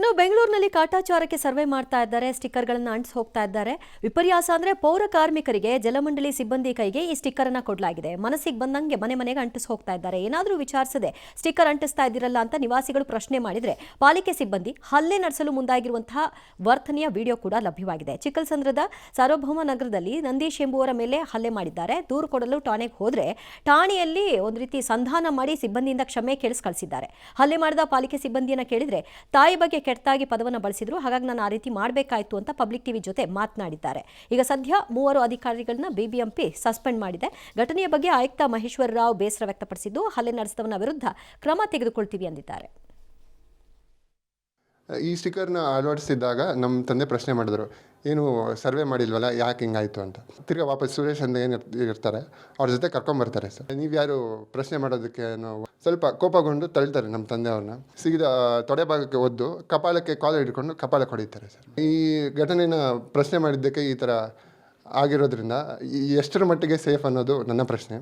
ಇನ್ನು ಬೆಂಗಳೂರಿನಲ್ಲಿ ಕಾಟಾಚಾರಕ್ಕೆ ಸರ್ವೆ ಮಾಡ್ತಾ ಇದ್ದಾರೆ, ಸ್ಟಿಕ್ಕರ್ಗಳನ್ನು ಅಂಟಿಸಿ ಹೋಗ್ತಾ ಇದ್ದಾರೆ. ವಿಪರ್ಯಾಸ ಅಂದ್ರೆ ಪೌರ ಕಾರ್ಮಿಕರಿಗೆ ಜಲಮಂಡಳಿ ಸಿಬ್ಬಂದಿ ಕೈಗೆ ಈ ಸ್ಟಿಕ್ಕರ್ ಅನ್ನ ಕೊಡಲಾಗಿದೆ. ಮನಸ್ಸಿಗೆ ಬಂದಂಗೆ ಮನೆ ಮನೆಗೆ ಅಂಟಿಸಿ ಹೋಗ್ತಾ ಇದ್ದಾರೆ. ಏನಾದರೂ ವಿಚಾರಿಸದೆ ಸ್ಟಿಕ್ಕರ್ ಅಂಟಿಸ್ತಾ ಇದ್ದೀರಲ್ಲ ಅಂತ ನಿವಾಸಿಗಳು ಪ್ರಶ್ನೆ ಮಾಡಿದ್ರೆ ಪಾಲಿಕೆ ಸಿಬ್ಬಂದಿ ಹಲ್ಲೆ ನಡೆಸಲು ಮುಂದಾಗಿರುವಂತಹ ವರ್ತನೆಯ ವಿಡಿಯೋ ಕೂಡ ಲಭ್ಯವಾಗಿದೆ. ಚಿಕ್ಕಲಸಂದ್ರದ ಸಾರ್ವಭೌಮ ನಗರದಲ್ಲಿ ನಂದೀಶ್ ಎಂಬುವರ ಮೇಲೆ ಹಲ್ಲೆ ಮಾಡಿದ್ದಾರೆ. ದೂರು ಕೊಡಲು ಠಾಣೆಗೆ ಹೋದ್ರೆ ಠಾಣೆಯಲ್ಲಿ ಒಂದು ರೀತಿ ಸಂಧಾನ ಮಾಡಿ ಸಿಬ್ಬಂದಿಯಿಂದ ಕ್ಷಮೆ ಕೇಳಿಸಿ ಕಳಿಸಿದ್ದಾರೆ. ಹಲ್ಲೆ ಮಾಡಿದ ಪಾಲಿಕೆ ಸಿಬ್ಬಂದಿಯನ್ನ ಕೇಳಿದ್ರೆ ತಾಯಿ ಬಗ್ಗೆ ಕೆಟ್ಟಾಗಿ ಪದವನ್ನು ಬಳಸಿದ್ರು, ಹಾಗಾಗಿ ನಾನು ಆ ರೀತಿ ಮಾಡಬೇಕಾಯಿತು ಅಂತ ಪಬ್ಲಿಕ್ ಟಿವಿ ಜೊತೆ ಮಾತನಾಡಿದ್ದಾರೆ. ಈಗ ಸದ್ಯ 3 ಅಧಿಕಾರಿಗಳನ್ನ ಬಿಬಿಎಂಪಿ ಸಸ್ಪೆಂಡ್ ಮಾಡಿದೆ. ಘಟನೆಯ ಬಗ್ಗೆ ಆಯುಕ್ತ ಮಹೇಶ್ವರ ರಾವ್ ಬೇಸರ ವ್ಯಕ್ತಪಡಿಸಿದ್ದು, ಹಲ್ಲೆ ನಡೆಸಿದವನ ವಿರುದ್ಧ ಕ್ರಮ ತೆಗೆದುಕೊಳ್ತೀವಿ ಎಂದಿದ್ದಾರೆ. ಈ ಸ್ಟಿಕ್ಕರ್ನ ಅಳವಡಿಸಿದಾಗ ನಮ್ಮ ತಂದೆ ಪ್ರಶ್ನೆ ಮಾಡಿದ್ರು, ಏನು ಸರ್ವೆ ಮಾಡಿಲ್ವಲ್ಲ, ಯಾಕೆ ಹಿಂಗಾಯಿತು ಅಂತ. ತಿರ್ಗಾ ವಾಪಸ್ ಸುರೇಶ್ ಅಂತ ಏನು ಇರ್ತಾರೆ ಅವ್ರ ಜೊತೆ ಕರ್ಕೊಂಬರ್ತಾರೆ. ಸರ್ ನೀವು ಯಾರು ಪ್ರಶ್ನೆ ಮಾಡೋದಕ್ಕೆ ನಾವು ಸ್ವಲ್ಪ ಕೋಪಗೊಂಡು ತಳ್ತಾರೆ ನಮ್ಮ ತಂದೆಯವ್ರನ್ನ. ಸಿಗಿದ ತೊಡೆ ಭಾಗಕ್ಕೆ ಒದ್ದು ಕಪಾಲಕ್ಕೆ ಕಾಲು ಹಿಡ್ಕೊಂಡು ಕಪಾಲಕ್ಕೆ ಹೊಡಿತಾರೆ. ಸರ್ ಈ ಘಟನೆನ ಪ್ರಶ್ನೆ ಮಾಡಿದ್ದಕ್ಕೆ ಈ ಥರ ಆಗಿರೋದ್ರಿಂದ ಎಷ್ಟರ ಮಟ್ಟಿಗೆ ಸೇಫ್ ಅನ್ನೋದು ನನ್ನ ಪ್ರಶ್ನೆ.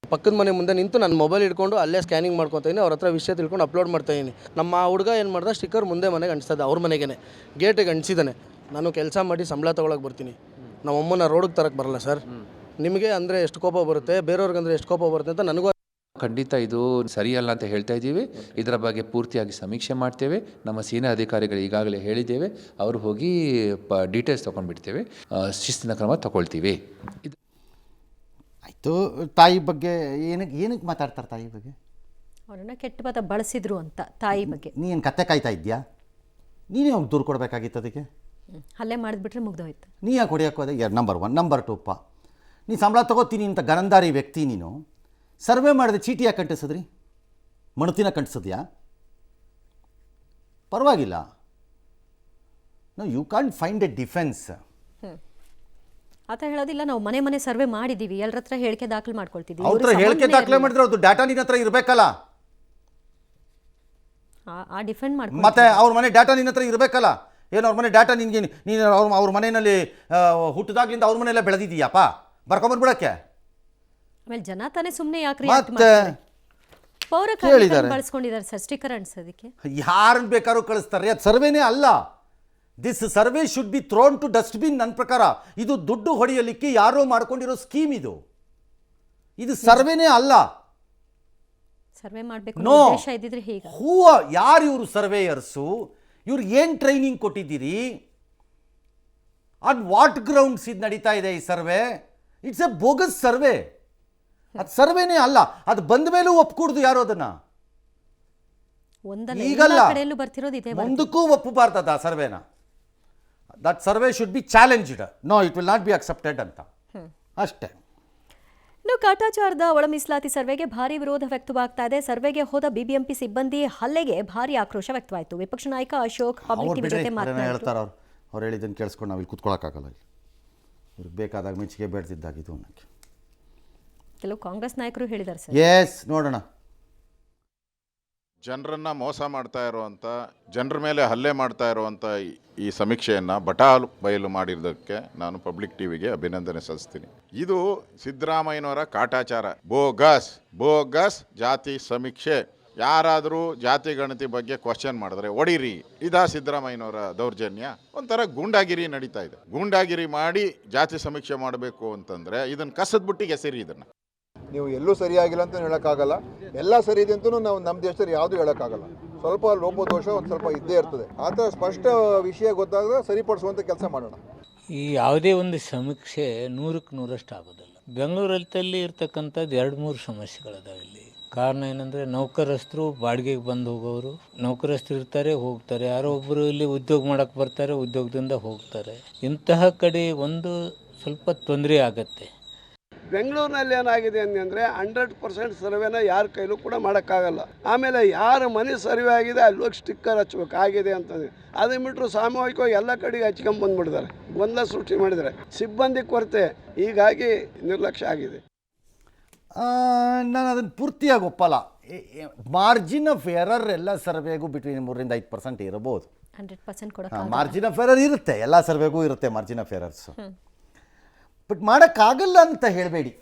ಪಕ್ಕದ ಮನೆ ಮುಂದೆ ನಿಂತು ನನ್ನ ಮೊಬೈಲ್ ಇಟ್ಕೊಂಡು ಅಲ್ಲೇ ಸ್ಕ್ಯಾನಿಂಗ್ ಮಾಡ್ಕೊತೀನಿ, ಅವ್ರ ಹತ್ರ ವಿಷಯ ತಿಳ್ಕೊಂಡು ಅಪ್ಲೋಡ್ ಮಾಡ್ತಾಯಿದ್ದೀನಿ. ನಮ್ಮ ಹುಡುಗ ಏನು ಮಾಡ್ದೆ, ಸ್ಟಿಕ್ಕರ್ ಮುಂದೆ ಮನೆಗೆ ಅಂಟಿಸ್ತದೆ, ಅವ್ರ ಮನೆಗೇ ಗೇಟಿಗೆ ಅಂಟಿಸಿದ್ದಾನೆ. ನಾನು ಕೆಲಸ ಮಾಡಿ ಸಂಬಳ ತೊಗೊಳಕ್ಕೆ ಬರ್ತೀನಿ, ನಮ್ಮ ಅಮ್ಮನ ರೋಡಿಗೆ ತರಕ್ಕೆ ಬರಲ್ಲ ಸರ್. ನಿಮಗೆ ಅಂದರೆ ಎಷ್ಟು ಕೋಪ ಬರುತ್ತೆ, ಬೇರೆಯವ್ರಿಗೆ ಅಂದರೆ ಎಷ್ಟು ಕೋಪ ಬರುತ್ತೆ ಅಂತ ನನಗೂ ಖಂಡಿತ ಇದು ಸರಿಯಲ್ಲ ಅಂತ ಹೇಳ್ತಾ ಇದ್ದೀವಿ. ಇದರ ಬಗ್ಗೆ ಪೂರ್ತಿಯಾಗಿ ಸಮೀಕ್ಷೆ ಮಾಡ್ತೇವೆ. ನಮ್ಮ ಸೀನಿಯರ್ ಅಧಿಕಾರಿಗಳು ಈಗಾಗಲೇ ಹೇಳಿದ್ದೇವೆ, ಅವರು ಹೋಗಿ ಡೀಟೇಲ್ಸ್ ತೊಗೊಂಡ್ಬಿಡ್ತೇವೆ, ಶಿಸ್ತಿನ ಕ್ರಮ ತಗೊಳ್ತೀವಿ. ಆಯಿತು. ತಾಯಿ ಬಗ್ಗೆ ಏನಕ್ಕೆ ಮಾತಾಡ್ತಾರೆ? ತಾಯಿ ಬಗ್ಗೆ ಅವರನ್ನ ಕೆಟ್ಟ ಪದ ಬಳಸಿದ್ರು ಅಂತ ತಾಯಿ ಬಗ್ಗೆ ನೀನು ಕತ್ತೆ ಕಾಯ್ತಾ ಇದೆಯಾ? ನೀನೇ ಹೋಗಿ ದೂರು ಕೊಡಬೇಕಾಗಿತ್ತು. ಅದಕ್ಕೆ ಹಲ್ಲೆ ಮಾಡಿದ್ಬಿಟ್ರೆ ಮುಗ್ದೋಯ್ತು. ನೀ ಯಾಕೆ ಹೊಡೆಯೋಕೆ ಹೋದೆ? ನಂಬರ್ 1. ನಂಬರ್ 2 ನೀ ಸಂಬಳ ತೊಗೋತೀನಿ ಅಂತ ಗರಂದಾರಿ ವ್ಯಕ್ತಿ ನೀನು. ಸರ್ವೆ ಮಾಡಿದೆ, ಚೀಟಿ ಯಾಕೆ ಕಂಟಿಸಿದ್ರಿ? ಮಣತಿನ ಕಂಟಿಸಿದ್ಯಾ? ಪರವಾಗಿಲ್ಲ. No, you can't find a defence. ಆತ ಹೇಳೋದಿಲ್ಲ, ನಾವು ಮನೆ ಮನೆ ಸರ್ವೆ ಮಾಡಿದ್ದೀವಿ, ಎಲ್ಲರ ಹತ್ರ ಹೇಳಿಕೆ ದಾಖಲೆ ಮಾಡ್ಕೊಳ್ತಿದ್ದೀವಿ. ಅವ್ರ ಹತ್ರ ಹೇಳಿಕೆ ದಾಖಲೆ ಮಾಡಿದ್ರೆ ಅದು ಡಾಟಾ ನಿನ್ನ ಹತ್ರ ಇರಬೇಕಲ್ಲ. ಆ ಡಿಫೆಂಡ್ ಮಾಡ್ಕೊಂಡು ಮತ್ತೆ ಅವ್ರ ಮನೆ ಡಾಟಾ ನಿನ್ನ ಹತ್ರ ಇರಬೇಕಲ್ಲ. ಏನು ಅವ್ರ ಮನೆ ಡಾಟಾ ನಿನಗೆ ನೀನು ಅವ್ರ ಮನೆಯಲ್ಲಿ ಹುಟ್ಟಿದಾಗ್ಲಿಂದ ಅವ್ರ ಮನೆಯಲ್ಲ ಬೆಳೆದಿದ್ದೀಯಪ್ಪ, ಬರ್ಕೊಂಬಂದ್ಬಿಡಕ್ಕೆ. ಆಮೇಲೆ ಜನ ತಾನೇ ಸುಮ್ಮನೆ ಯಾಕ್ರಿ ಮತ್ತೆ ಪೌರ ಕಾರ್ಮಿಕರನ್ನ ಬಳಸ್ಕೊಂಡಿದ್ದಾರೆ ಸರ್ ಸ್ಟಿಕ್ಕರ್ ಅಂಟಿಸೋದಕ್ಕೆ. ಯಾರನ್ನ ಬೇಕಾದ್ರೂ ಕಳಿಸ್ತಾರೆ, ಅದು ಸರ್ವೇನೇ ಅಲ್ಲ. This survey should be thrown to dustbin. ನನ್ನ ಪ್ರಕಾರ ಇದು ದುಡ್ಡು ಹೊಡೆಯಲಿಕ್ಕೆ ಯಾರೋ ಮಾಡ್ಕೊಂಡಿರೋ ಸ್ಕೀಮ್. ಇದು ಸರ್ವೇನೇ ಅಲ್ಲ. ಸರ್ವೆ ಮಾಡಬೇಕು ನೋ, ಉದ್ದೇಶ ಇದ್ದಿದ್ರೆ ಹೀಗೆ. ಯಾರು ಇವರು ಸರ್ವೇಯರ್ಸು? ಇವ್ರಿಗೆ ಏನು ಟ್ರೈನಿಂಗ್ ಕೊಟ್ಟಿದ್ದೀರಿ? ಆನ್ ವಾಟ್ ಗ್ರೌಂಡ್ಸ್ ಇದು ನಡೀತಾ ಇದೆ ಈ survey? It's A bogus survey. ಅದು ಸರ್ವೇನೇ ಅಲ್ಲ. ಅದು ಬಂದ ಮೇಲೂ ಒಪ್ಕೂಡ್ದು ಯಾರು ಅದನ್ನ. ಈಗಲ್ಲ, ಮುಂದಕ್ಕೂ ಒಪ್ಪಬಾರ್ದದ ಸರ್ವೆನ. That survey should be challenged. No, it will not be accepted ಅಂತ ಅಷ್ಟೇ. ಇನ್ನು ಕಾಟಾಚಾರದ ಒಳ ಮೀಸಲಾತಿ ಸರ್ವೆಗೆ ಭಾರಿ ವಿರೋಧ ವ್ಯಕ್ತವಾಗ್ತಾ ಇದೆ. ಸರ್ವೆಗೆ ಹೋದ ಬಿಬಿಎಂಪಿ ಸಿಬ್ಬಂದಿ ಹಲ್ಲೆಗೆ ಭಾರಿ ಆಕ್ರೋಶ ವ್ಯಕ್ತವಾಯಿತು. ವಿಪಕ್ಷ ನಾಯಕ ಅಶೋಕ್ ಪಬ್ಲಿಕ್ ಟಿವಿ ಜೊತೆ ಹೇಳ್ತಾರೆ. ಅವ್ರು ಹೇಳಿದ್ದನ್ನು ಕೇಳಿಸ್ಕೊಂಡು ನಾವು ಇಲ್ಲಿ ಕೂತ್ಕೊಳ್ಳೋಕ್ಕಾಗಲ್ಲ. ಇವ್ರಿಗೆ ಬೇಕಾದಾಗ ಮೆಚ್ಚುಗೆ ಬೇಡ್ತಿದ್ದಾಗಿದ್ದು ಅನ್ನೋಕ್ಕೆ ಕೆಲವು ಕಾಂಗ್ರೆಸ್ ನಾಯಕರು ಹೇಳಿದ್ದಾರೆ ಸರ್. ಎಸ್, ನೋಡೋಣ. ಜನರನ್ನು ಮೋಸ ಮಾಡ್ತಾ ಇರುವಂಥ, ಜನರ ಮೇಲೆ ಹಲ್ಲೆ ಮಾಡ್ತಾ ಇರುವಂಥ ಈ ಸಮೀಕ್ಷೆಯನ್ನು ಬಟಾಲ್ ಬಯಲು ಮಾಡಿರೋದಕ್ಕೆ ನಾನು ಪಬ್ಲಿಕ್ ಟಿವಿಗೆ ಅಭಿನಂದನೆ ಸಲ್ಲಿಸ್ತೀನಿ. ಇದು ಸಿದ್ದರಾಮಯ್ಯನವರ ಕಾಟಾಚಾರ, ಬೋಗಸ್ ಜಾತಿ ಸಮೀಕ್ಷೆ. ಯಾರಾದರೂ ಜಾತಿ ಗಣತಿ ಬಗ್ಗೆ ಕ್ವಶನ್ ಮಾಡಿದ್ರೆ ಹೊಡೀರಿ, ಇದಾ ಸಿದ್ದರಾಮಯ್ಯನವರ ದೌರ್ಜನ್ಯ? ಒಂಥರ ಗೂಂಡಾಗಿರಿ ನಡೀತಾ ಇದೆ. ಗೂಂಡಾಗಿರಿ ಮಾಡಿ ಜಾತಿ ಸಮೀಕ್ಷೆ ಮಾಡಬೇಕು ಅಂತಂದರೆ ಇದನ್ನು ಕಸದ ಬುಟ್ಟಿಗೆ ಎಸೆರಿ. ಇದನ್ನು ನೀವು ಎಲ್ಲೂ ಸರಿಯಾಗಿಲ್ಲ ಅಂತ ಹೇಳೋಕ್ಕಾಗಲ್ಲ, ಎಲ್ಲ ಸರಿ ಇದೆ ಅಂತಲೂ ನಾವು ನಮ್ಮ ದೇಶದಲ್ಲಿ ಯಾವುದೂ ಹೇಳೋಕ್ಕಾಗಲ್ಲ. ಸ್ವಲ್ಪ ಲೋಪದೋಷ ಒಂದು ಸ್ವಲ್ಪ ಇದ್ದೇ ಇರ್ತದೆ. ಆ ಥರ ಸ್ಪಷ್ಟ ವಿಷಯ ಗೊತ್ತಾದರೆ ಸರಿಪಡಿಸುವಂಥ ಕೆಲಸ ಮಾಡೋಣ. ಈ ಯಾವುದೇ ಒಂದು ಸಮೀಕ್ಷೆ 100ಕ್ಕೆ 100 ಆಗೋದಿಲ್ಲ. ಬೆಂಗಳೂರಲ್ಲಿ ಇರ್ತಕ್ಕಂಥದ್ದು 2-3 ಸಮಸ್ಯೆಗಳಿದಾವೆ ಇಲ್ಲಿ. ಕಾರಣ ಏನಂದರೆ ನೌಕರಸ್ಥರು ಬಾಡಿಗೆಗೆ ಬಂದು ಹೋಗೋರು, ನೌಕರಸ್ಥರು ಇರ್ತಾರೆ ಹೋಗ್ತಾರೆ, ಯಾರೋ ಒಬ್ಬರು ಇಲ್ಲಿ ಉದ್ಯೋಗ ಮಾಡೋಕ್ಕೆ ಬರ್ತಾರೆ, ಉದ್ಯೋಗದಿಂದ ಹೋಗ್ತಾರೆ. ಇಂತಹ ಕಡೆ ಒಂದು ಸ್ವಲ್ಪ ತೊಂದರೆ ಆಗತ್ತೆ. ಬೆಂಗಳೂರಿನಲ್ಲಿ ಏನಾಗಿದೆ ಅಂದರೆ 100% ಸರ್ವೆನ ಯಾರ ಕೈಲೂ ಕೂಡ ಮಾಡೋಕ್ಕಾಗಲ್ಲ. ಆಮೇಲೆ ಯಾರ ಮನೆ ಸರ್ವೆ ಆಗಿದೆ ಅಲ್ಲಿ ಹೋಗಿ ಸ್ಟಿಕ್ಕರ್ ಹಚ್ಬೇಕು ಆಗಿದೆ ಅಂತಂದರೆ, ಅದನ್ನು ಬಿಟ್ಟರು ಸಾಮೂಹಿಕವಾಗಿ ಎಲ್ಲ ಕಡೆಗೆ ಹಚ್ಕೊಂಬಂದ್ಬಿಡ್ತಾರೆ. ಗೊಂದಲ ಸೃಷ್ಟಿ ಮಾಡಿದ್ದಾರೆ. ಸಿಬ್ಬಂದಿ ಕೊರತೆ, ಹೀಗಾಗಿ ನಿರ್ಲಕ್ಷ್ಯ ಆಗಿದೆ. ನಾನು ಅದನ್ನು ಪೂರ್ತಿಯಾಗಿ ಒಪ್ಪಲ್ಲ. ಮಾರ್ಜಿನ್ ಆಫ್ ಎರರ್ ಎಲ್ಲ ಸರ್ವೆಗೂ ಬಿಟ್ವೀನ್ 3-5% ಇರಬಹುದು. 100% ಕೊಡೋಕೆ ಮಾರ್ಜಿನ್ ಆಫ್ ಎರರ್ ಇರುತ್ತೆ, ಎಲ್ಲ ಸರ್ವೆಗೂ ಇರುತ್ತೆ ಮಾರ್ಜಿನ್ ಆಫ್ ಎರರ್ಸು. ಬಟ್ ಮಾಡೋಕ್ಕಾಗಲ್ಲ ಅಂತ ಹೇಳಬೇಡಿ.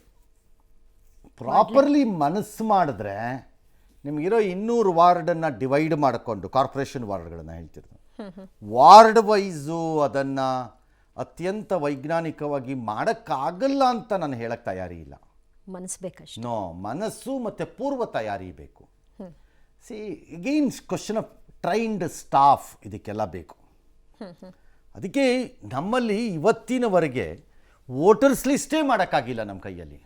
ಪ್ರಾಪರ್ಲಿ ಮನಸ್ಸು ಮಾಡಿದ್ರೆ ನಿಮಗಿರೋ 200 ವಾರ್ಡನ್ನು ಡಿವೈಡ್ ಮಾಡಿಕೊಂಡು ಕಾರ್ಪೊರೇಷನ್ ವಾರ್ಡ್ಗಳನ್ನು ಹೇಳ್ತಿರೋದು, ವಾರ್ಡ್ ವೈಸು ಅದನ್ನು ಅತ್ಯಂತ ವೈಜ್ಞಾನಿಕವಾಗಿ ಮಾಡೋಕ್ಕಾಗಲ್ಲ ಅಂತ ನಾನು ಹೇಳಕ್ಕೆ ತಯಾರಿ ಇಲ್ಲ. ಮನಸ್ಸು ಬೇಕಷ್ಟೇ. ನೋ, ಮನಸ್ಸು ಮತ್ತು ಪೂರ್ವ ತಯಾರಿ ಬೇಕು. C again question of trained staff ಇದಕ್ಕೆಲ್ಲ ಬೇಕು. ಅದಕ್ಕೆ ನಮ್ಮಲ್ಲಿ ಇವತ್ತಿನವರೆಗೆ ವೋಟರ್ಸ್ ಲಿಸ್ಟೇ ಮಾಡೋಕ್ಕಾಗಿಲ್ಲ ನಮ್ಮ ಕೈಯಲ್ಲಿ.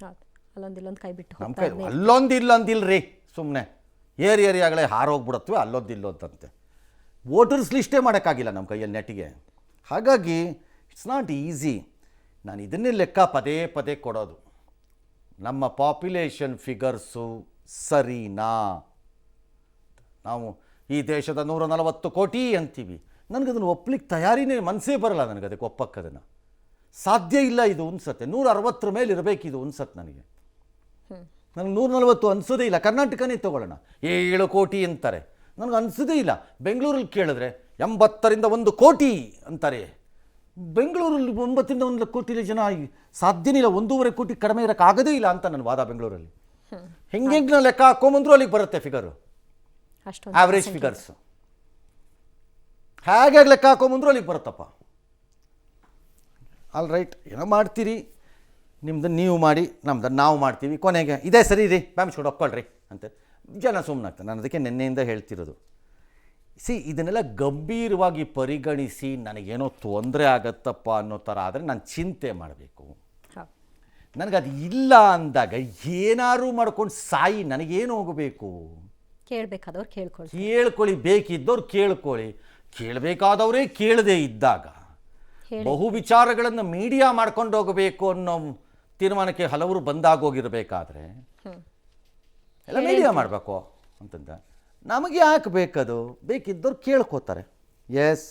ಹೌದು, ಅಲ್ಲೊಂದಿಲ್ಲೊಂದು ಕೈ ಬಿಟ್ಟು ನಮ್ಮ ಹೋಗ್ತಾ ಕೈ ಇದ್ನೇ. ಅಲ್ಲೊಂದಿಲ್ಲೊಂದಿಲ್ಲರಿ, ಸುಮ್ಮನೆ ಏರಿಯಾಗಳೇ ಹಾರೋಗ್ಬಿಡತ್ವೆ, ಅಲ್ಲೊಂದಿಲ್ಲೊಂದಂತೆ. ವೋಟರ್ಸ್ ಲಿಸ್ಟೇ ಮಾಡೋಕ್ಕಾಗಿಲ್ಲ ನಮ್ಮ ಕೈಯಲ್ಲಿ ನೆಟ್ಟಿಗೆ. ಹಾಗಾಗಿ ಇಟ್ಸ್ ನಾಟ್ ಈಸಿ. ನಾನು ಇದನ್ನೇ ಲೆಕ್ಕ ಪದೇ ಪದೇ ಕೊಡೋದು, ನಮ್ಮ ಪಾಪ್ಯುಲೇಷನ್ ಫಿಗರ್ಸು ಸರಿನಾ? ನಾವು ಈ ದೇಶದ 140 ಕೋಟಿ ಅಂತೀವಿ, ನನಗದನ್ನು ಒಪ್ಪಲಿಕ್ಕೆ ತಯಾರಿನೇ, ಮನಸ್ಸೇ ಬರಲ್ಲ ನನಗೆ ಅದಕ್ಕೆ ಒಪ್ಪಕ್ಕದನ್ನು. ಸಾಧ್ಯ ಇಲ್ಲ ಇದು ಅನ್ಸತ್ತೆ. 160 ಮೇಲೆ ಇರಬೇಕಿದು ಅನ್ಸತ್ತೆ ನನಗೆ. ನನಗೆ 140 ಅನಿಸೋದೇ ಇಲ್ಲ. ಕರ್ನಾಟಕನೇ ತೊಗೊಳ್ಳೋಣ, 7 ಕೋಟಿ ಅಂತಾರೆ, ನನಗೆ ಅನಿಸೋದೇ ಇಲ್ಲ. ಬೆಂಗಳೂರಲ್ಲಿ ಕೇಳಿದ್ರೆ 80ರಿಂದ 1 ಕೋಟಿ ಅಂತಾರೆ. ಬೆಂಗಳೂರಲ್ಲಿ 9ರಿಂದ 1 ಕೋಟಿ ಜನ ಸಾಧ್ಯನೇ ಇಲ್ಲ. 1.5 ಕೋಟಿ ಕಡಿಮೆ ಇರೋಕ್ಕಾಗೋದೇ ಇಲ್ಲ ಅಂತ ನನ್ನ ವಾದ ಬೆಂಗಳೂರಲ್ಲಿ. ಹೆಂಗೆ ನಾವು ಲೆಕ್ಕ ಹಾಕೊಂಬಂದ್ರೂ ಅಲ್ಲಿಗೆ ಬರುತ್ತೆ ಫಿಗರು, ಅಷ್ಟೊಂದು ಆವ್ರೇಜ್ ಫಿಗರ್ಸ್. ಹೇಗೆ ಲೆಕ್ಕ ಹಾಕೊಂಬಂದ್ರೂ ಅಲ್ಲಿಗೆ ಬರುತ್ತಪ್ಪ. ಆಲ್ ರೈಟ್, ಏನೋ ಮಾಡ್ತೀರಿ, ನಿಮ್ದು ನೀವು ಮಾಡಿ, ನಮ್ದು ನಾವು ಮಾಡ್ತೀವಿ, ಕೊನೆಗೆ ಇದೇ ಸರಿ ರೀ ಬ್ಯಾಮ್ಸ್ಕೊಂಡು ಒಪ್ಕೊಳ್ರಿ ಅಂತ ಜನ ಸುಮ್ಮನಾಗ್ತಾರೆ. ನಾನು ಅದಕ್ಕೆ ನಿನ್ನೆಯಿಂದ ಹೇಳ್ತಿರೋದು, ಇದನ್ನೆಲ್ಲ ಗಂಭೀರವಾಗಿ ಪರಿಗಣಿಸಿ ನನಗೇನೋ ತೊಂದರೆ ಆಗತ್ತಪ್ಪ ಅನ್ನೋ ಥರ ಆದರೆ ನಾನು ಚಿಂತೆ ಮಾಡಬೇಕು. ನನಗದು ಇಲ್ಲ ಅಂದಾಗ ಏನಾರು ಮಾಡ್ಕೊಂಡು ಸಾಯಿ, ನನಗೇನು ಹೋಗಬೇಕು? ಕೇಳಬೇಕಾದವ್ರು ಕೇಳ್ಕೊಳ್ಳಿ, ಕೇಳ್ಕೊಳ್ಳಿ, ಬೇಕಿದ್ದವ್ರು ಕೇಳ್ಕೊಳ್ಳಿ. ಕೇಳಬೇಕಾದವರೇ ಕೇಳದೇ ಇದ್ದಾಗ ಬಹು ವಿಚಾರಗಳನ್ನು ಮೀಡಿಯಾ ಮಾಡ್ಕೊಂಡು ಹೋಗಬೇಕು ಅನ್ನೋ ತೀರ್ಮಾನಕ್ಕೆ ಹಲವರು ಬಂದಾಗೋಗಿರಬೇಕಾದ್ರೆ ಎಲ್ಲ ಮೀಡಿಯಾ ಮಾಡಬೇಕು ಅಂತಂದ ನಮಗೆ ಯಾಕೆ ಬೇಕದು? ಬೇಕಿದ್ದವ್ರು ಕೇಳ್ಕೋತಾರೆ. ಎಸ್,